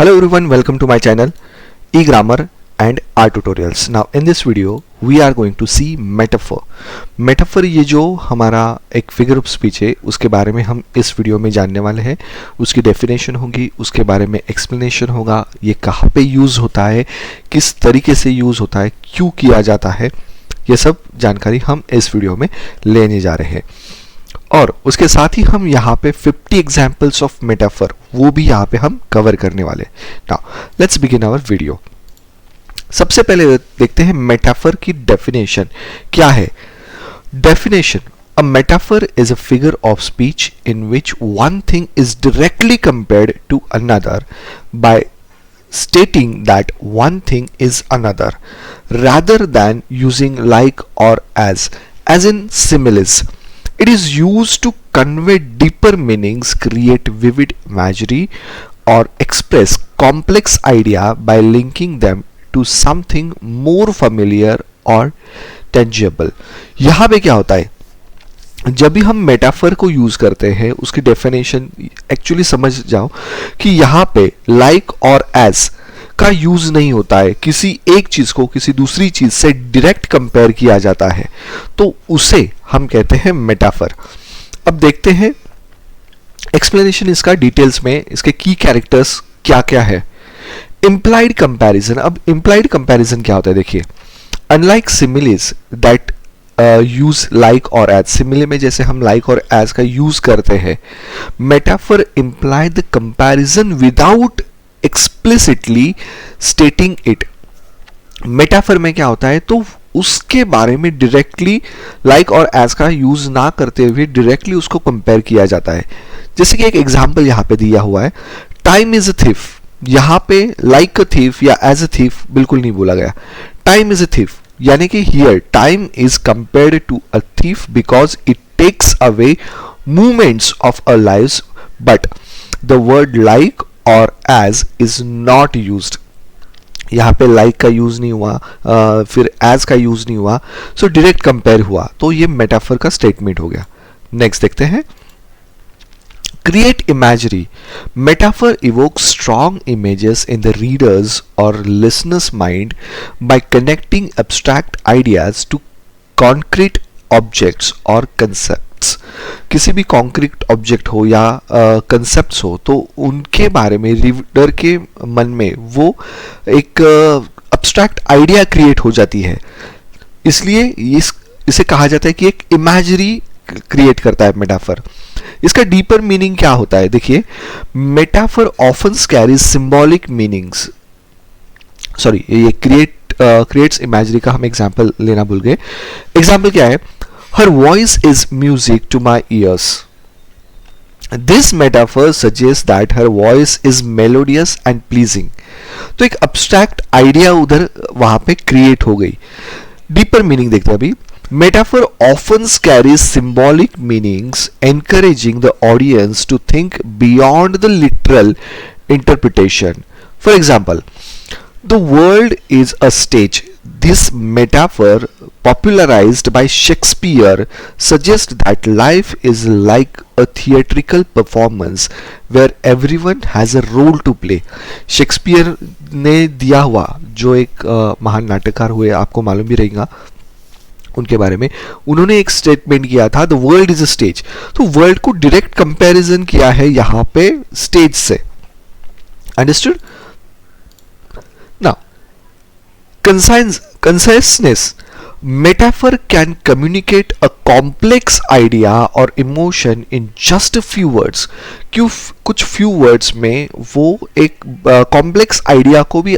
Hello everyone, welcome to my channel eGrammar and R Tutorials. Now in this video we are going to see metaphor. Metaphor ये जो हमारा एक figure of speech है उसके बारे में हम इस वीडियो में जानने वाले हैं. उसकी डेफिनेशन होगी, उसके बारे में एक्सप्लेनेशन होगा, ये कहाँ पे यूज़ होता है, किस तरीके से यूज़ होता है, क्यों किया जाता है, ये सब जानकारी हम इस वीडियो में लेने जा रहे हैं. और उसके साथ ही हम यहाँ पे 50 एग्जाम्पल्स ऑफ मेटाफर वो भी यहाँ पे हम कवर करने वाले. Now let's begin our video. सबसे पहले देखते हैं मेटाफर की डेफिनेशन क्या है. Definition: a metaphor is a figure of speech in which one thing is directly compared to another by stating that one thing is another rather than using like or as in similes. It is used to convey deeper meanings, create vivid imagery, or express complex idea by linking them to something more familiar or tangible. यहाँ पे क्या होता है, जब भी हम metaphor को use करते हैं उसकी डेफिनेशन एक्चुअली समझ जाओ कि यहाँ पे लाइक और एज का यूज नहीं होता है. किसी एक चीज को किसी दूसरी चीज से डायरेक्ट कंपेयर किया जाता है तो उसे हम कहते हैं मेटाफर. अब देखते हैं एक्सप्लेनेशन इसका डिटेल्स में, इसके की कैरेक्टर्स क्या क्या है. Implied comparison. अब इंप्लाइड कंपैरिजन क्या होता है देखिए. Unlike similes that use like और एज, सिमिले में जैसे हम लाइक और एज का यूज करते हैं, metaphor imply the comparison without explicitly स्टेटिंग it. Metaphor में क्या होता है तो उसके बारे में डायरेक्टली लाइक और एज का यूज ना करते हुए डायरेक्टली उसको कंपेयर किया जाता है. जैसे कि एक एग्जांपल यहां पे दिया हुआ है, टाइम इज अ थीफ. यहां पे लाइक अ थीफ या एज अ थीफ बिल्कुल नहीं बोला गया. टाइम इज अ थीफ यानी कि here time is compared to a thief because it takes away movements of our lives, but the word like और एज इज नॉट यूज्ड. यहाँ पे लाइक का यूज नहीं हुआ, फिर एज का यूज नहीं हुआ, सो डायरेक्ट कंपेयर हुआ, तो ये मेटाफर का स्टेटमेंट हो गया. नेक्स्ट देखते हैं create imagery. Metaphor evokes strong images in the reader's or listener's mind by connecting abstract ideas to concrete objects or concepts. किसी भी कॉन्क्रीट ऑब्जेक्ट हो या कंसेप्ट्स हो तो उनके बारे में रीडर के मन में वो एक अब्स्ट्रैक्ट आइडिया क्रिएट हो जाती है. इसलिए इसे कहा जाता है कि एक इमेजरी क्रिएट करता है मेटाफर. इसका डीपर मीनिंग क्या होता है देखिए. Metaphor often carries symbolic meanings. Sorry, ये क्रिएट्स इमेजरी का हम एग्जांपल लेना भूल गए. एग्जांपल क्या है, her voice is music to my ears. This metaphor suggest that her voice is melodious and pleasing. तो एक अब्स्ट्रैक्ट आइडिया उधर वहां पे क्रिएट हो गई. डीपर मीनिंग देखते हैं अभी. Metaphor often carries symbolic meanings, encouraging the audience to think beyond the literal interpretation. For example, the world is a stage. This metaphor, popularized by Shakespeare, suggests that life is like a theatrical performance where everyone has a role to play. Shakespeare ने दिया हुआ जो एक महान नाटककार हुए, आपको मालूम भी रहेगा उनके बारे में, उन्होंने एक स्टेटमेंट किया था, the world is a stage. तो वर्ल्ड को डायरेक्ट कंपैरिजन किया है यहां पे स्टेज से. Understood. Now conciseness. Metaphor can communicate a complex idea और emotion in just a few words. क्यों कुछ फ्यू वर्ड्स में वो एक कॉम्प्लेक्स आइडिया को भी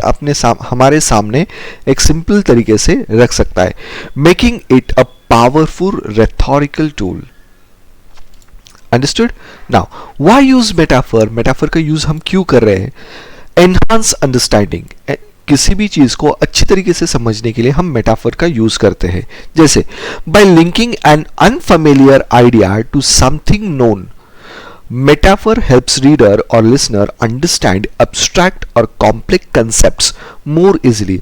हमारे सामने एक सिंपल तरीके से रख सकता है, making it a powerful rhetorical tool. Understood. Now why use metaphor. Metaphor का यूज हम क्यों कर रहे हैं. Enhance understanding. किसी भी चीज को अच्छी तरीके से समझने के लिए हम मेटाफर का यूज करते हैं. जैसे by linking an unfamiliar idea to something known. Metaphor helps reader और लिसनर अंडरस्टैंड अब्स्ट्रैक्ट और कॉम्प्लेक्स कंसेप्ट्स मोर इजिली.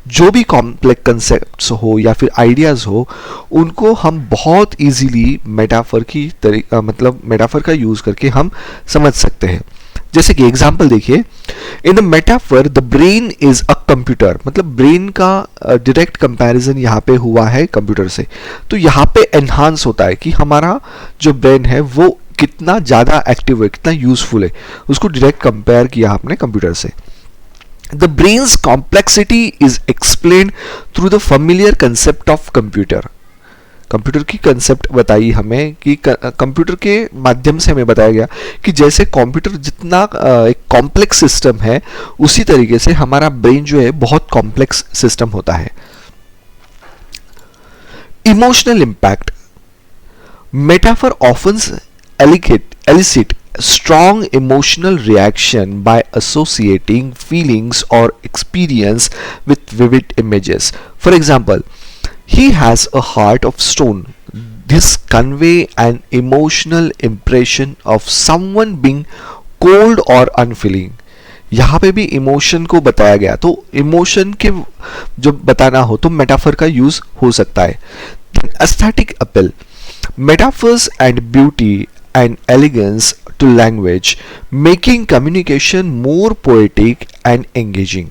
जो भी कॉम्प्लेक्स कंसेप्ट्स हो या फिर आइडियाज हो उनको हम बहुत इजीली मेटाफर की मतलब मेटाफर का यूज करके हम समझ सकते हैं. जैसे कि एग्जाम्पल देखिए, in the metaphor the brain is a computer, मतलब ब्रेन का डायरेक्ट कंपैरिजन यहाँ पे हुआ है कंप्यूटर से। तो यहाँ पे एनहांस होता है कि हमारा जो ब्रेन है वो कितना ज़्यादा एक्टिव है, कितना यूजफुल है, उसको डायरेक्ट कंपेयर किया आपने कंप्यूटर से। The brains complexity is explained through the familiar concept of computer. Computer की कंसेप्ट बताई हमें कि कंप्यूटर के माध्यम से हमें बताया गया कि जैसे कंप्यूटर जितना एक कॉम्प्लेक्स सिस्टम है, उसी तरीके से हमारा ब्रेन जो है बहुत कॉम्प्लेक्स सिस्टम होता है। Emotional impact, metaphor often elicit strong emotional reaction by associating feelings or experience with vivid images. For example, he has a heart of stone. This convey an emotional impression of someone being cold or unfeeling. यहाँ पे भी emotion को बताया गया, तो emotion के जब बताना हो तो मेटाफर का यूज हो सकता है। Aesthetic appeal, metaphors and beauty and elegance to language, making communication more poetic and engaging.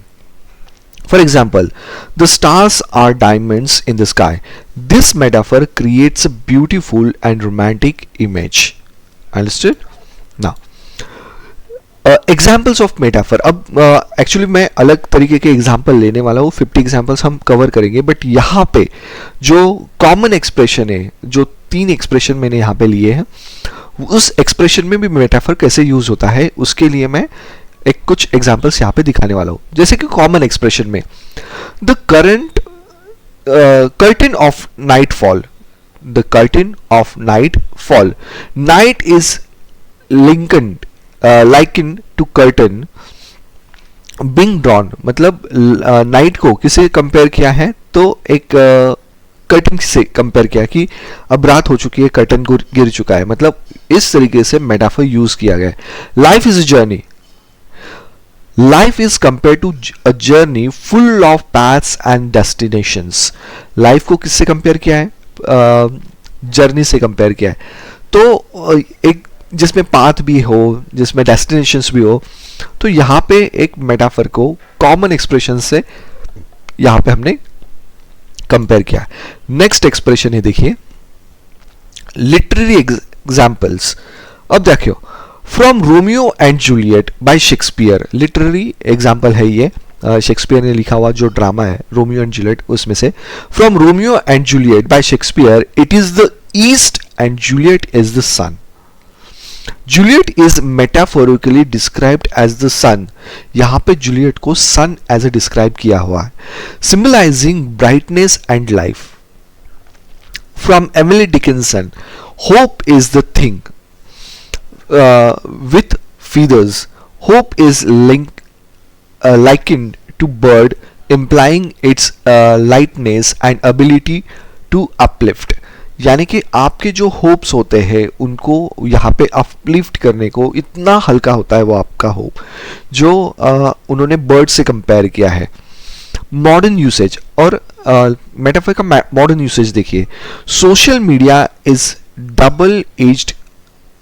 For example, the stars are diamonds in the sky. This metaphor creates a beautiful and romantic image. Understood? Now, examples of metaphor. अब actually मैं अलग तरीके के example लेने वाला हूँ, 50 examples हम cover करेंगे, बट यहाँ पे जो कॉमन एक्सप्रेशन है, जो 3 एक्सप्रेशन मैंने यहाँ पे लिए हैं, उस एक्सप्रेशन में भी मेटाफर कैसे यूज होता है उसके लिए मैं एक कुछ एग्जाम्पल्स यहाँ पे दिखाने वाला हूँ। जैसे कि कॉमन एक्सप्रेशन में the current curtain of nightfall, the curtain of nightfall, night is liken liken to curtain being drawn, मतलब नाइट को किसे कंपेयर किया है, तो एक कर्टन से कंपेयर किया कि अब रात हो चुकी है, कर्टन गिर चुका है, मतलब इस तरीके से मेटाफर यूज किया गया है। Life is a journey, life is compare to a journey full of paths and destinations. Life को किससे कंपेयर किया है, जर्नी से कंपेयर किया है, तो एक जिसमें पाथ भी हो, जिसमें डेस्टिनेशंस भी हो, तो यहाँ पे एक मेटाफर को कॉमन एक्सप्रेशन से यहाँ पे हमने कंपेयर किया। नेक्स्ट एक्सप्रेशन है, देखिए लिटरेरी एग्जाम्पल्स। अब देखियो, from Romeo and Juliet by Shakespeare, literary example है ये, शेक्सपियर ने लिखा हुआ जो ड्रामा है रोमियो एंड जूलियट, उसमें से from Romeo and Juliet by Shakespeare, it is the east and Juliet is the sun. Juliet is metaphorically described as the sun, यहां पे जूलियट को सन एज ए डिस्क्राइब किया हुआ है, symbolising brightness and life. From Emily Dickinson, hope is the thing with feathers, hope is likened to bird, implying its lightness and ability to uplift। यानी कि आपके जो होप्स होते हैं उनको यहाँ पे अपलिफ्ट करने को, इतना हल्का होता है वो आपका होप, जो उन्होंने बर्ड से कंपेयर किया है। मॉडर्न यूसेज, और मेटाफर का मॉडर्न यूसेज देखिए, social media is double edged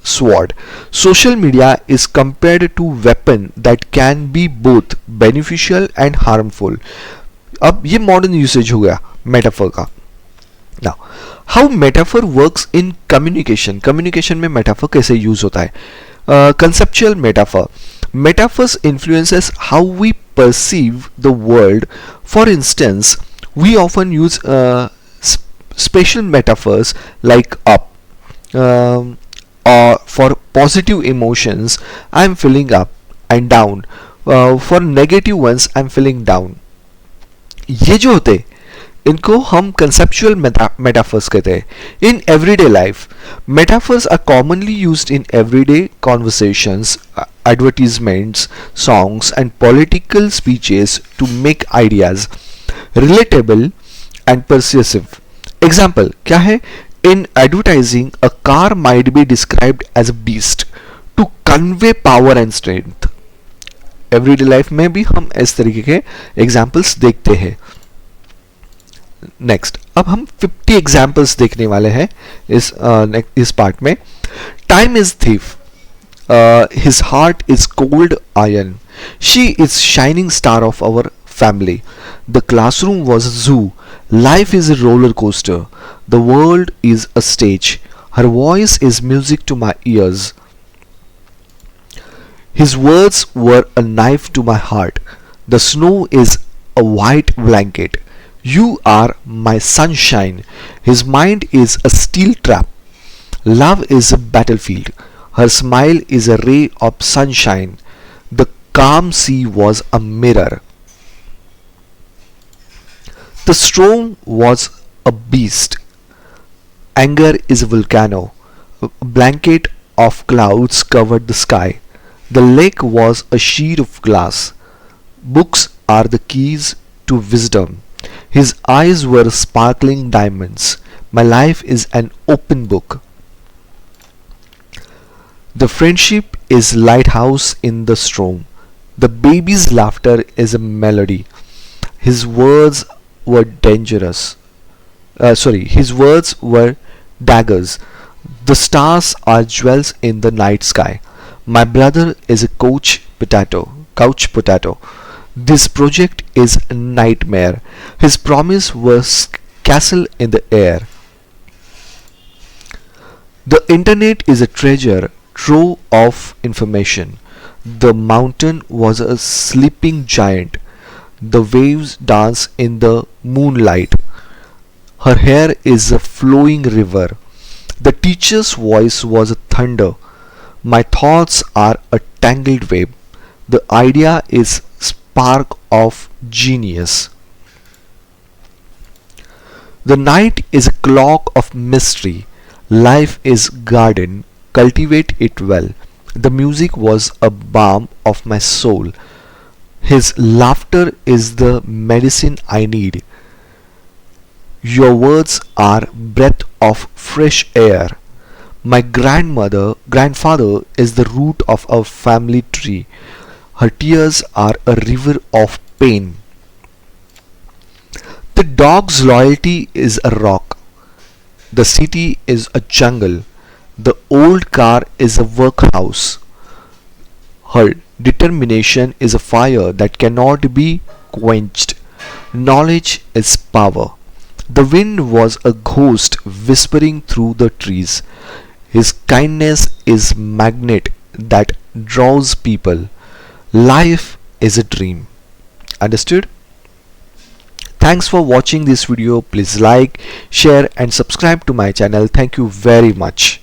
sword. Social media is compared to weapon that can be both beneficial and harmful. अब ये modern usage हो गया metaphor का। Now, how metaphor works in communication? Communication में metaphor कैसे use होता है? Conceptual metaphor. Metaphors influences how we perceive the world. For instance, we often use spatial metaphors like up. Or for positive emotions, I'm feeling up and down. For negative ones, I'm feeling down. ये जो होते इनको हम conceptual metaphors कहते हैं. In everyday life, metaphors are commonly used in everyday conversations, advertisements, songs, and political speeches to make ideas relatable and persuasive. Example क्या है? In advertising, a car might be described as a beast to convey power and strength. Everyday life में भी हम इस तरीके के examples देखते हैं. Next, अब हम 50 examples देखने वाले हैं इस पार्ट में. Time is thief. His heart is cold iron. She is shining star of our family. The classroom was a zoo. Life is a roller coaster. The world is a stage. Her voice is music to my ears. His words were a knife to my heart. The snow is a white blanket. You are my sunshine. His mind is a steel trap. Love is a battlefield. Her smile is a ray of sunshine. The calm sea was a mirror. The storm was a beast. Anger is a volcano. A blanket of clouds covered the sky. The lake was a sheet of glass. Books are the keys to wisdom. His eyes were sparkling diamonds. My life is an open book. The friendship is lighthouse in the storm. The baby's laughter is a melody. His words were dangerous. His words were daggers. The stars are jewels in the night sky. My brother is a couch potato. This project is a nightmare. His promise was castle in the air. The internet is a treasure trove of information. The mountain was a sleeping giant. The waves dance in the moonlight. Her hair is a flowing river. The teacher's voice was a thunder. My thoughts are a tangled web. The idea is spark of genius. The night is a clock of mystery. Life is garden. Cultivate it well. The music was a balm of my soul. His laughter is the medicine I need. Your words are breath of fresh air. My grandfather is the root of our family tree. Her tears are a river of pain. The dog's loyalty is a rock. The city is a jungle. The old car is a workhouse. Her determination is a fire that cannot be quenched. Knowledge is power. The wind was a ghost whispering through the trees. His kindness is magnet that draws people. Life is a dream. Understood? Thanks for watching this video. Please like, share and subscribe to my channel. Thank you very much.